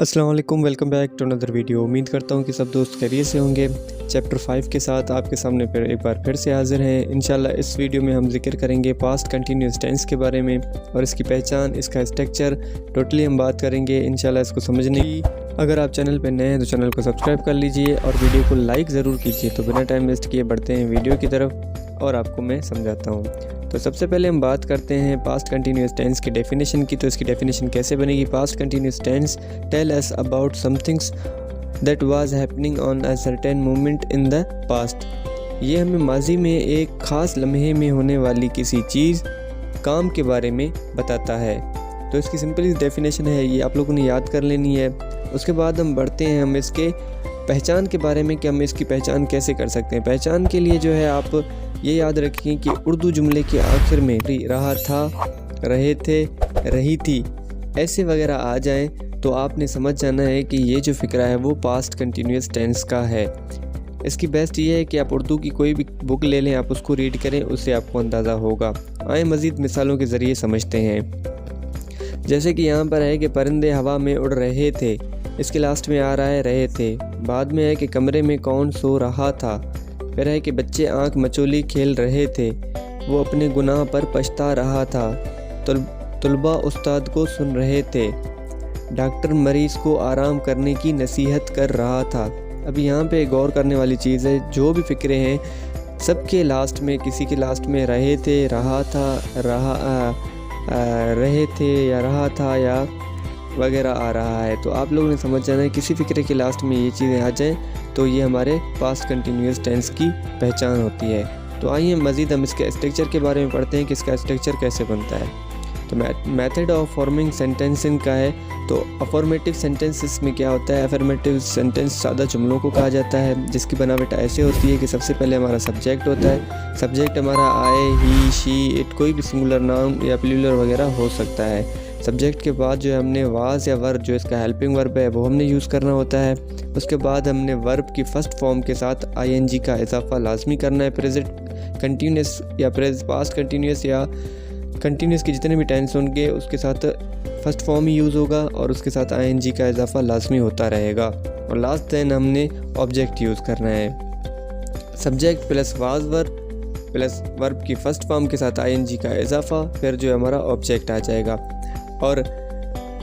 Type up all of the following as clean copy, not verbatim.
अस्सलाम वालेकुम, welcome back to another video. उम्मीद करता हूँ कि सब दोस्त खैरियत से होंगे। चैप्टर 5 के साथ आपके सामने फिर एक बार फिर से हाजिर हैं। इंशाल्लाह इस वीडियो में हम जिक्र करेंगे पास्ट कंटिन्यूस टेंस के बारे में और इसकी पहचान, इसका स्ट्रक्चर टोटली हम बात करेंगे इंशाल्लाह इसको समझने की। अगर आप चैनल पर नए हैं तो चैनल को सब्सक्राइब कर लीजिए और वीडियो को लाइक ज़रूर कीजिए। तो बिना टाइम वेस्ट किए बढ़ते हैं वीडियो की तरफ और आपको मैं समझाता हूँ। तो सबसे पहले हम बात करते हैं पास्ट कंटिन्यूस टेंस की डेफिनेशन की। तो इसकी डेफिनेशन कैसे बनेगी? Past continuous tense tell us about somethings that was happening on a certain moment in the past. ये हमें माजी में एक ख़ास लम्हे में होने वाली किसी चीज़, काम के बारे में बताता है। तो इसकी सिंपल डेफिनेशन है, ये आप लोगों ने याद कर लेनी है। उसके बाद हम बढ़ते हैं हम इसके पहचान के बारे में कि हम इसकी पहचान कैसे कर सकते हैं। पहचान के लिए जो है आप ये याद रखें कि उर्दू जुमले के आखिर में रहा था, रहे थे, रही थी ऐसे वगैरह आ जाएं तो आपने समझ जाना है कि ये जो फ़िक्रा है वो पास्ट कंटिन्यूस टेंस का है। इसकी बेस्ट ये है कि आप उर्दू की कोई भी बुक ले लें, आप उसको रीड करें, उससे आपको अंदाज़ा होगा। आए मज़ीद मिसालों के ज़रिए समझते हैं। जैसे कि यहाँ पर है कि परिंदे हवा में उड़ रहे थे, इसके लास्ट में आ रहा है रहे थे। बाद में है कि कमरे में कौन सो रहा था। फिर है कि बच्चे आंख मचोली खेल रहे थे, वो अपने गुनाह पर पछता रहा था। तुलबा उस्ताद को सुन रहे थे। डॉक्टर मरीज़ को आराम करने की नसीहत कर रहा था। अभी यहाँ पे गौर करने वाली चीज़ है, जो भी फ़िक्रे हैं सबके लास्ट में, किसी के लास्ट में रहे थे, रहा था, रहे थे या रहा था या वगैरह आ रहा है। तो आप लोगों ने समझ जाना है, किसी फ़िक्रे के लास्ट में ये चीज़ें आ जाएं तो ये हमारे पास्ट कंटिन्यूस टेंस की पहचान होती है। तो आइए मज़ीद हम इसके स्ट्रक्चर के बारे में पढ़ते हैं कि इसका स्ट्रक्चर कैसे बनता है। तो मेथड ऑफ फॉर्मिंग सेंटेंसिंग का है। तो अफर्मेटिव सेंटेंसेस में क्या होता है? अफर्मेटिव सेंटेंस सादा जुमलों को कहा जाता है, जिसकी बनावट ऐसे होती है कि सबसे पहले हमारा सब्जेक्ट होता है। सब्जेक्ट हमारा आए, ही, शी, इट, कोई भी सिंगुलर नाउन या प्लूरल वगैरह हो सकता है। सब्जेक्ट के बाद जो है हमने वाज या वर्ब, जो इसका हेल्पिंग वर्ब है, वो हमने यूज़ करना होता है। उसके बाद हमने वर्ब की फ़र्स्ट फॉर्म के साथ आईएनजी का इजाफा लाजमी करना है। प्रेजेंट कंटिन्यूस या पास्ट कंटिन्यूस या कंटिन्यूस के जितने भी टेंस होंगे उसके साथ फर्स्ट फॉर्म ही यूज़ होगा और उसके साथ आईएनजी का इजाफा लाजमी होता रहेगा। और लास्ट देन हमने ऑब्जेक्ट यूज़ करना है। Subject plus was verb plus verb की फ़र्स्ट फॉर्म के साथ आईएनजी का इजाफा, फिर जो हमारा ऑब्जेक्ट आ जाएगा। और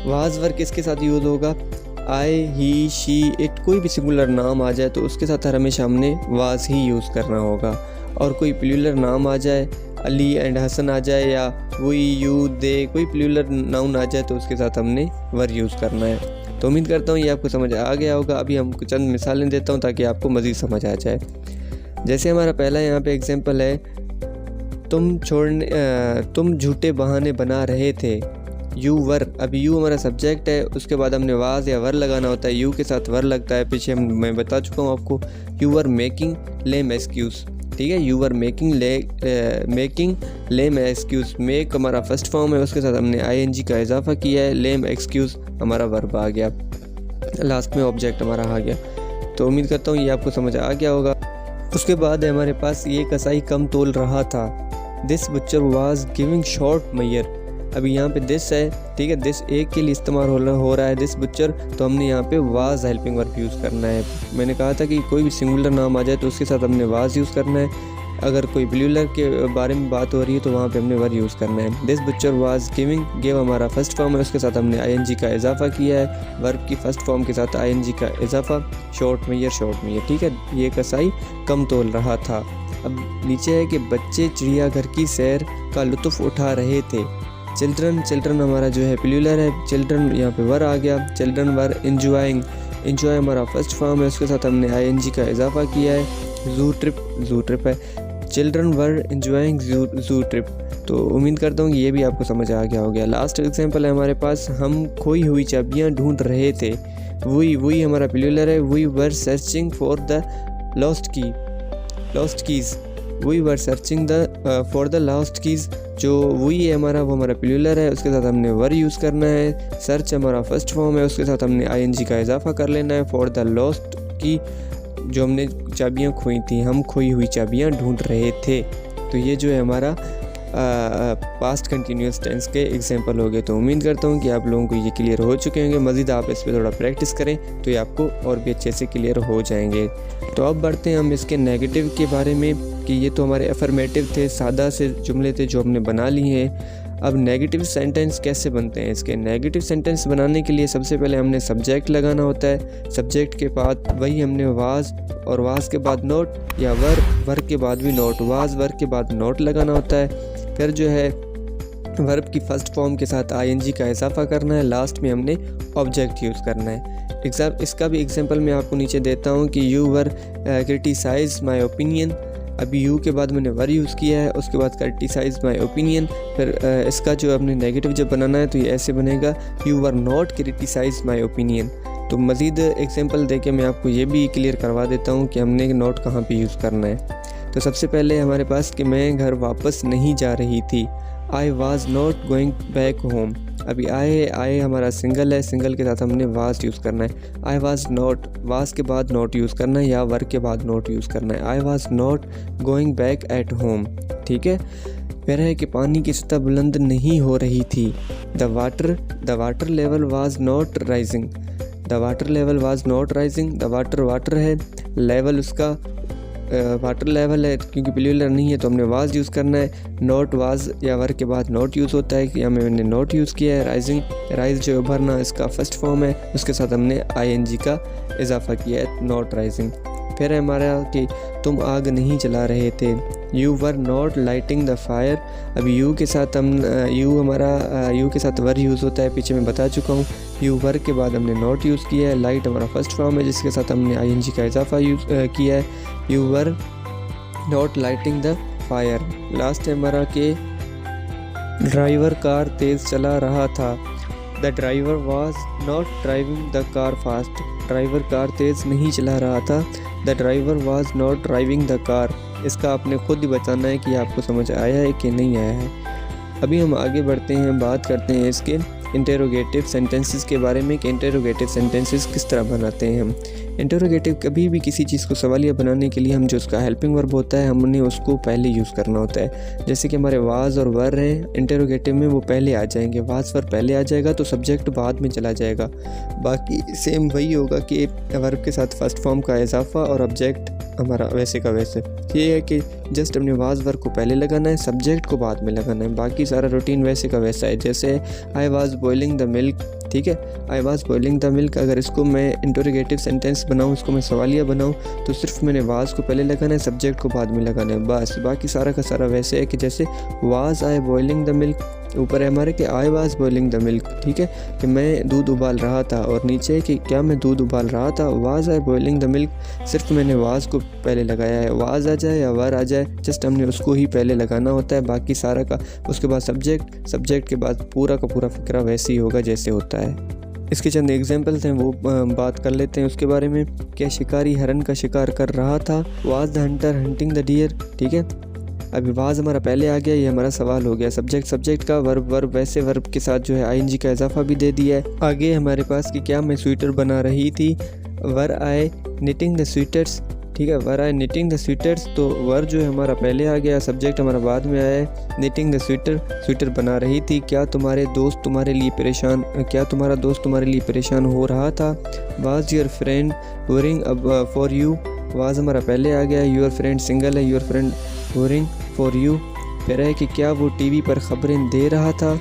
वाज वर्ब किसके साथ यूज़ होगा? आई, ही, शी, इट, कोई भी सिंगुलर नाम आ जाए तो उसके साथ हर हमेशा हमने वाज ही यूज़ करना होगा। और कोई प्लूरल नाम आ जाए, अली एंड हसन आ जाए या वी, यू, दे, कोई प्लूरल नाउन आ जाए तो उसके साथ हमने वर यूज़ करना है। तो उम्मीद करता हूँ ये आपको समझ आ गया होगा। अभी हम कुछ चंद मिसालें देता हूँ ताकि आपको मज़ीद समझ आ जाए। जैसे हमारा पहला यहाँ पे एग्जांपल है, तुम झूठे बहाने बना रहे थे। यू वर, अभी यू हमारा सब्जेक्ट है, उसके बाद हमने वाज या वर लगाना होता है। यू के साथ वर लगता है, पीछे मैं बता चुका हूँ आपको। You were making lame excuse, ठीक है। You were making lame excuse. Make हमारा फर्स्ट फॉर्म है, उसके साथ हमने आईएनजी का इजाफा किया है। लेम एक्सक्यूज़ हमारा वर्ब आ गया, लास्ट में ऑब्जेक्ट हमारा आ गया। तो उम्मीद करता हूँ ये आपको समझ आ गया होगा। उसके बाद है हमारे पास ये कसाई कम तोल रहा था। This butcher was giving short measure. अभी यहाँ पे दिस है, ठीक है, दिस एक के लिए इस्तेमाल हो रहा है, दिस बुचर, तो हमने यहाँ पे वाज हेल्पिंग वर्ब यूज़ करना है। मैंने कहा था कि कोई भी सिंगुलर नाम आ जाए तो उसके साथ हमने वाज यूज़ करना है। अगर कोई प्लूरल के बारे में बात हो रही है तो वहाँ पे हमने वर यूज़ करना है। This butcher was giving, give हमारा फर्स्ट फॉर्म है, उसके साथ हमने आईएनजी का इजाफा किया है। वर्ब की फर्स्ट फॉर्म के साथ आईएनजी का इजाफा, शॉर्ट में, ठीक है। ये कसाई कम तोल रहा था। अब नीचे है कि बच्चे चिड़ियाघर की सैर का लुत्फ़ उठा रहे थे। चिल्ड्रन हमारा जो है प्लूरल है, चिल्ड्रन यहाँ पे वर आ गया। चिल्ड्रन वर एंजॉयिंग, एंजॉय हमारा फर्स्ट फॉर्म है, उसके साथ हमने आईएनजी का इजाफा किया है। जू ट्रिप है, चिल्ड्रन वर एंजॉयिंग जू ट्रिप। तो उम्मीद करता हूँ ये भी आपको समझ आ गया हो गया। लास्ट एग्जांपल है हमारे पास, हम खोई हुई चाबियाँ ढूंढ रहे थे। वही हमारा प्लूरल है। We were searching for the lost keys. We were searching for the lost keys. जो वही है हमारा, वो हमारा प्लूरल है, उसके साथ हमने वर यूज़ करना है। सर्च हमारा फर्स्ट फॉर्म है, उसके साथ हमने आईएनजी का इजाफा कर लेना है। फॉर द लॉस्ट की, जो हमने चाबियाँ खोई थी, हम खोई हुई चाबियाँ ढूंढ रहे थे। तो ये जो है हमारा पास्ट कंटिन्यूस टेंस के एग्जांपल हो गए। तो उम्मीद करता हूँ कि आप लोगों को ये क्लियर हो चुके होंगे। मज़ीद आप इस पर थोड़ा प्रैक्टिस करें तो ये आपको और भी अच्छे से क्लियर हो जाएंगे। तो अब बढ़ते हैं हम इसके नेगेटिव के बारे में कि ये तो हमारे अफर्मेटिव थे, सादा से जुमले थे जो हमने बना लिए हैं। अब नेगेटिव सेंटेंस कैसे बनते हैं? इसके नेगेटिव सेंटेंस बनाने के लिए सबसे पहले हमने सब्जेक्ट लगाना होता है। सब्जेक्ट के बाद वही हमने वाज, और वाज के बाद नोट, या वर के बाद भी नोट, वाज वर के बाद नोट लगाना होता है। फिर जो है वर्ब की फर्स्ट फॉर्म के साथ आईएनजी का इजाफा करना है। लास्ट में हमने ऑब्जेक्ट यूज़ करना है। इसका भी एग्जांपल मैं आपको नीचे देता हूँ कि you were criticise my opinion. अभी यू के बाद मैंने वर यूज़ किया है, उसके बाद क्रिटिसाइज माई ओपिनियन। फिर इसका जो हमने नेगेटिव जब बनाना है तो ये ऐसे बनेगा, you were not criticise my opinion. तो मज़ीद एग्जांपल देके मैं आपको ये भी क्लियर करवा देता हूँ कि हमने नोट कहाँ पे यूज़ करना है। तो सबसे पहले हमारे पास कि मैं घर वापस नहीं जा रही थी, I was not going back home. अभी आए हमारा सिंगल है, सिंगल के साथ हमने वाज यूज़ करना है। आई वाज नॉट, वाज के बाद नॉट यूज़ करना है, या वर के बाद नॉट यूज़ करना है। I was not going back at home. ठीक है। फिर है कि पानी की सतह बुलंद नहीं हो रही थी, the water level was not rising. The water level was not rising. The water है, लेवल उसका वाटर लेवल है, क्योंकि प्लूरल नहीं है तो हमने वाज यूज़ करना है। नॉट वाज या वर के बाद नॉट यूज़ होता है, या मैंने नॉट यूज़ किया है। राइजिंग, राइज जो उभरना, इसका फर्स्ट फॉर्म है, उसके साथ हमने आईएनजी का इजाफा किया है, नॉट राइजिंग। फिर है हमारा कि तुम आग नहीं जला रहे थे, you were not lighting the fire. अभी यू के साथ हम यू के साथ वर यूज़ होता है, पीछे मैं बता चुका हूँ। यू वर के बाद हमने नॉट यूज़ किया है। लाइट हमारा फर्स्ट फॉर्म है जिसके साथ हमने आईएनजी का इजाफा यूज़ किया है, you were not lighting the fire. Last है हमारा कि ड्राइवर कार तेज़ चला रहा था, the driver was not driving the car fast. Driver car तेज़ नहीं चला रहा था, the driver was not driving the car. इसका आपने खुद ही बताना है कि आपको समझ आया है कि नहीं आया है। अभी हम आगे बढ़ते हैं, बात करते हैं इसके इंटेरोगेटिव सेंटेंसेस के बारे में कि इंटेरोगेटिव सेंटेंसेस किस तरह बनाते हैं हम। इंटेरोगेटिव कभी भी किसी चीज़ को सवालिया बनाने के लिए हम जो उसका हेल्पिंग वर्ब होता है हमने उसको पहले यूज़ करना होता है। जैसे कि हमारे वाज और वर हैं, इंटेरोगेटिव में वो पहले आ जाएंगे, वाज वर पहले आ जाएगा तो सब्जेक्ट बाद में चला जाएगा। बाकी सेम वही होगा कि वर्ब के साथ फर्स्ट फॉर्म का इजाफा और ऑब्जेक्ट हमारा वैसे का वैसे। ये है कि जस्ट हमने वाज वर्ब को पहले लगाना है, सब्जेक्ट को बाद में लगाना है। बाकी सारा रूटीन वैसे का वैसा है। जैसे I was boiling the milk, ठीक है, I was boiling the milk. अगर इसको मैं इंटरोगेटिव सेंटेंस बनाऊँ, इसको मैं सवालिया बनाऊँ, तो सिर्फ मैंने वाज को पहले लगाना है, सब्जेक्ट को बाद में लगाना है, बस। बाकी सारा का सारा वैसे है कि जैसे was I boiling the milk, ऊपर है हमारे कि I was boiling the milk, ठीक है, कि मैं दूध उबाल रहा था, और नीचे कि क्या मैं दूध उबाल रहा था, was I boiling the milk. सिर्फ मैंने वाज को पहले लगाया है, वाज आ जाए या वर आ जाए, जस्ट हमने उसको ही पहले लगाना होता है। बाकी सारा का उसके बाद सब्जेक्ट के बाद पूरा का पूरा फिक्रा वैसे ही होगा जैसे होता है। इसके चंद एग्जाम्पल्स हैं, वो बात कर लेते हैं उसके बारे में। क्या शिकारी हरन का शिकार कर रहा था, was the hunter hunting the deer, ठीक है। अभी वाज हमारा पहले आ गया, ये हमारा सवाल हो गया। सब्जेक्ट का वर्ब वैसे वर्ब के साथ जो है आईएनजी का इजाफा भी दे दिया है। आगे हमारे पास कि क्या मैं स्वेटर बना रही थी, वर आई निटिंग द स्वेटर्स, ठीक है, वर आई निटिंग द स्वेटर्स, तो वर जो है हमारा पहले आ गया, सब्जेक्ट हमारा बाद में आया है। निटिंग द स्वेटर बना रही थी। क्या तुम्हारा दोस्त तुम्हारे लिए परेशान हो रहा था, was your friend worrying for you, was हमारा पहले आ गया, योर फ्रेंड सिंगल है, your friend worrying for you. फिर है कि क्या वो टीवी पर खबरें दे रहा था,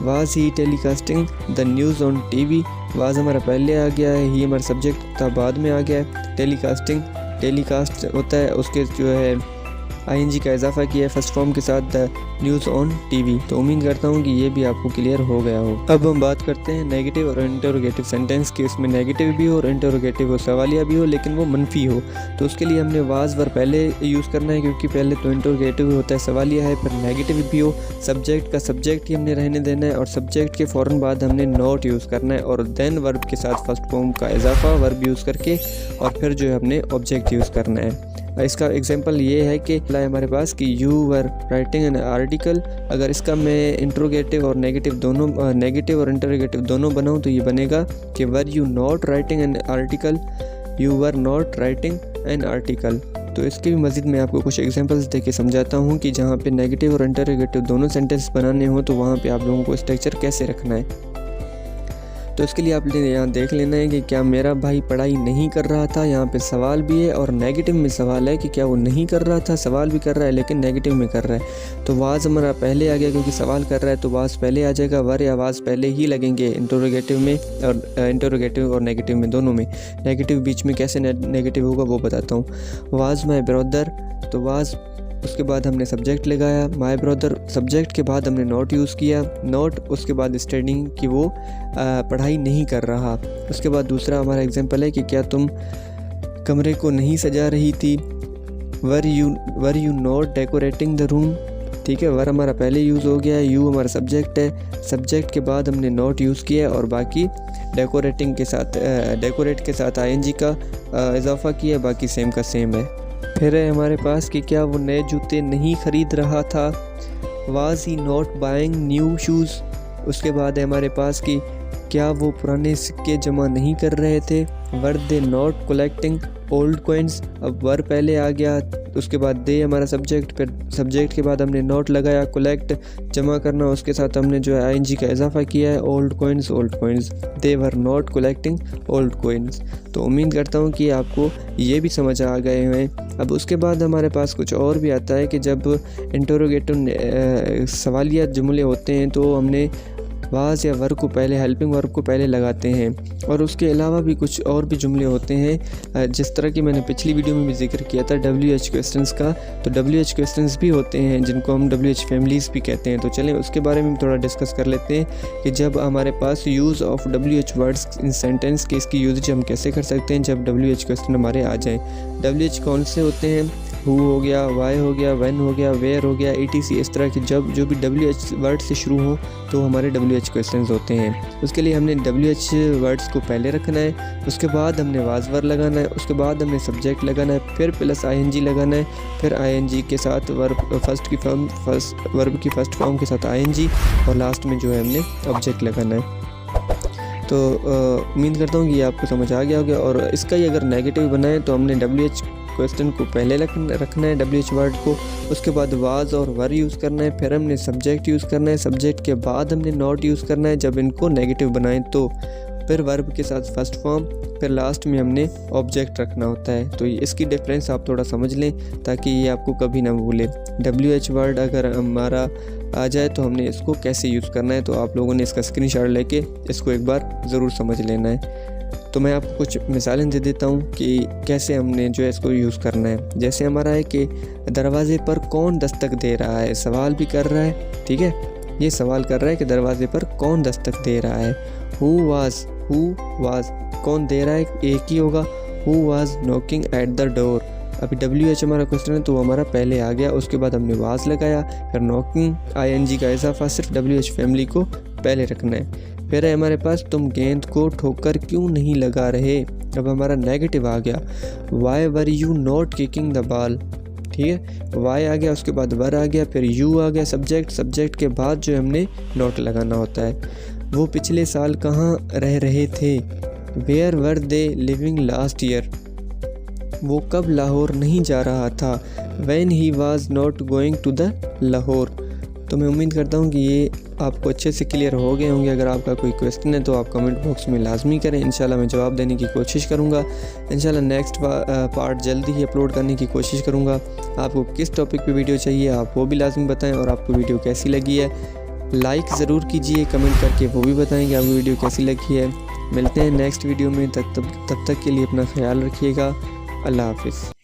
was he telecasting the news on TV, was हमारा पहले आ गया है, ही हमारा सब्जेक्ट था बाद में आ गया है। टेलीकास्ट होता है, उसके जो है आईएनजी का इजाफा किया है फर्स्ट फॉर्म के साथ, द न्यूज़ ऑन टीवी। तो उम्मीद करता हूँ कि ये भी आपको क्लियर हो गया हो। अब हम बात करते हैं नेगेटिव और इंटरोगेटिव सेंटेंस की। उसमें नेगेटिव भी हो और इंटरोगेटिव हो, सवालिया भी हो लेकिन वो मनफी हो। तो उसके लिए हमने वाज वर पहले यूज़ करना है, क्योंकि पहले तो इंटरोगेटिव होता है, सवालिया है, फिर नेगेटिव भी हो। सब्जेक्ट का सब्जेक्ट ही हमने रहने देना है, और सब्जेक्ट के फ़ौरन बाद हमने नॉट यूज़ करना है, और देन वर्ब के साथ फर्स्ट फॉर्म का इजाफा वर्ब यूज़ करके, और फिर जो है हमने ऑब्जेक्ट यूज़ करना है। इसका एग्जांपल ये है कि हमारे पास कि you were writing an article. अगर इसका मैं इंट्रोगेटिव और नेगेटिव और इंटरोगेटिव दोनों बनाऊँ तो ये बनेगा कि were you not writing an article, you were not writing an article. तो इसके भी मज़ीद मैं आपको कुछ एग्जांपल्स दे के समझाता हूँ कि जहाँ पे नेगेटिव और इंटरोगेटिव दोनों सेंटेंस बनाने हो तो वहाँ पे आप लोगों को स्ट्रक्चर कैसे रखना है। तो इसके लिए आपने यहाँ देख लेना है कि क्या मेरा भाई पढ़ाई नहीं कर रहा था, यहाँ पे सवाल भी है और नेगेटिव में सवाल है कि क्या वो नहीं कर रहा था, सवाल भी कर रहा है लेकिन नेगेटिव में कर रहा है। तो वाज हमारा पहले आ गया क्योंकि सवाल कर रहा है तो वाज पहले आ जाएगा, वर या वाज पहले ही लगेंगे इंटरोगेटिव में और इंटरोगेटिव और नेगेटिव में दोनों में। नेगेटिव बीच में कैसे नेगेटिव होगा वो बताता हूँ। वाज माई ब्रदर, तो वाज उसके बाद हमने सब्जेक्ट लगाया माय ब्रदर, सब्जेक्ट के बाद हमने नॉट यूज़ किया, नॉट उसके बाद स्टडिंग कि वो पढ़ाई नहीं कर रहा। उसके बाद दूसरा हमारा एग्जांपल है कि क्या तुम कमरे को नहीं सजा रही थी, were you not decorating the room. ठीक है, वर हमारा पहले यूज़ हो गया, यू हमारा सब्जेक्ट है, सब्जेक्ट के बाद हमने नॉट यूज़ किया और बाकी डेकोरेटिंग के साथ डेकोरेट के साथ आईएनजी का इजाफा किया, बाकी सेम का सेम है। फिर है हमारे पास कि क्या वो नए जूते नहीं ख़रीद रहा था, was he not buying new shoes. उसके बाद है हमारे पास कि क्या वो पुराने सिक्के जमा नहीं कर रहे थे, were they not collecting old coins. अब वर पहले आ गया, उसके बाद दे हमारा सब्जेक्ट, फिर सब्जेक्ट के बाद हमने नॉट लगाया, कलेक्ट जमा करना, उसके साथ हमने जो है आईएनजी का इजाफा किया है, old coins they were not collecting old coins. तो उम्मीद करता हूँ कि आपको ये भी समझ आ गए हैं। अब उसके बाद हमारे पास कुछ और भी आता है कि जब इंटरोगेटिव सवालिया जुमले होते हैं तो हमने वाज या वर्ब को पहले, हेल्पिंग वर्ब को पहले लगाते हैं। और उसके अलावा भी कुछ और भी जुमले होते हैं जिस तरह की मैंने पिछली वीडियो में भी जिक्र किया था WH क्वेश्चंस का, तो WH क्वेश्चंस भी होते हैं जिनको हम WH फैमिलीज़ भी कहते हैं। तो चलें उसके बारे में थोड़ा डिस्कस कर लेते हैं कि जब हमारे पास use of WH words in sentence के इसकी यूज़ हम कैसे कर सकते हैं जब WH क्वेश्चन हमारे आ जाएँ। WH कौन से होते हैं, हु हो गया, वाई हो गया, व्हेन हो गया, वेयर हो गया, ETC, इस तरह की जब जो भी WH वर्ड से शुरू हो तो हमारे WH क्वेश्चंस होते हैं। उसके लिए हमने WH वर्ड्स को पहले रखना है, उसके बाद हमने वाज वर्ब लगाना है, उसके बाद हमने सब्जेक्ट लगाना है, फिर प्लस ING लगाना है, फिर ING के साथ वर्ब वर्ब की फर्स्ट फॉर्म के साथ ING और लास्ट में जो है हमने ऑब्जेक्ट लगाना है। तो उम्मीद करता हूँ कि ये आपको समझ आ गया होगा। और इसका ही अगर नेगेटिव बनाए तो हमने WH क्वेश्चन को पहले रखना है WH वर्ड को, उसके बाद वाज और वर यूज़ करना है, फिर हमने सब्जेक्ट यूज़ करना है, सब्जेक्ट के बाद हमने नॉट यूज़ करना है जब इनको नेगेटिव बनाएं तो, फिर वर्ब के साथ फर्स्ट फॉर्म, फिर लास्ट में हमने ऑब्जेक्ट रखना होता है। तो इसकी डिफरेंस आप थोड़ा समझ लें ताकि ये आपको कभी ना भूले। WH वर्ड अगर हमारा आ जाए तो हमने इसको कैसे यूज़ करना है, तो आप लोगों ने इसका स्क्रीनशॉट लेके इसको एक बार ज़रूर समझ लेना है। तो मैं आपको कुछ मिसालें दे देता हूँ कि कैसे हमने जो है इसको यूज़ करना है। जैसे हमारा है कि दरवाज़े पर कौन दस्तक दे रहा है, सवाल भी कर रहा है, ठीक है, ये सवाल कर रहा है कि दरवाज़े पर कौन दस्तक दे रहा है। हु वाज कौन दे रहा है, एक ही होगा, who was knocking at the door. अभी WH हमारा क्वेश्चन है तो वो हमारा पहले आ गया, उसके बाद हमने वाज लगाया, फिर नॉकिंग ING का इजाफा, सिर्फ WH फैमिली को पहले रखना है। फिर है हमारे पास तुम गेंद को ठोकर क्यों नहीं लगा रहे, अब हमारा नेगेटिव आ गया, why were you not kicking the ball. ठीक है, वाई आ गया, उसके बाद वर आ गया, फिर यू आ गया सब्जेक्ट के बाद जो हमने नॉट लगाना होता है। वो पिछले साल कहाँ रह रहे थे, where were they living last year. वो कब लाहौर नहीं जा रहा था, when he was not going to the Lahore. तो मैं उम्मीद करता हूँ कि ये आपको अच्छे से क्लियर हो गए होंगे। अगर आपका कोई क्वेश्चन है तो आप कमेंट बॉक्स में लाजमी करें, इंशाल्लाह मैं जवाब देने की कोशिश करूँगा। इंशाल्लाह नेक्स्ट पार्ट जल्दी ही अपलोड करने की कोशिश करूँगा। आपको किस टॉपिक पे वीडियो चाहिए आप वो भी लाजमी बताएं, और आपको वीडियो कैसी लगी है लाइक ज़रूर कीजिए, कमेंट करके वो भी बताएं कि आपको वीडियो कैसी लगी है। मिलते हैं नेक्स्ट वीडियो में, तब तक के लिए अपना ख्याल रखिएगा। अल्लाह हाफिज़।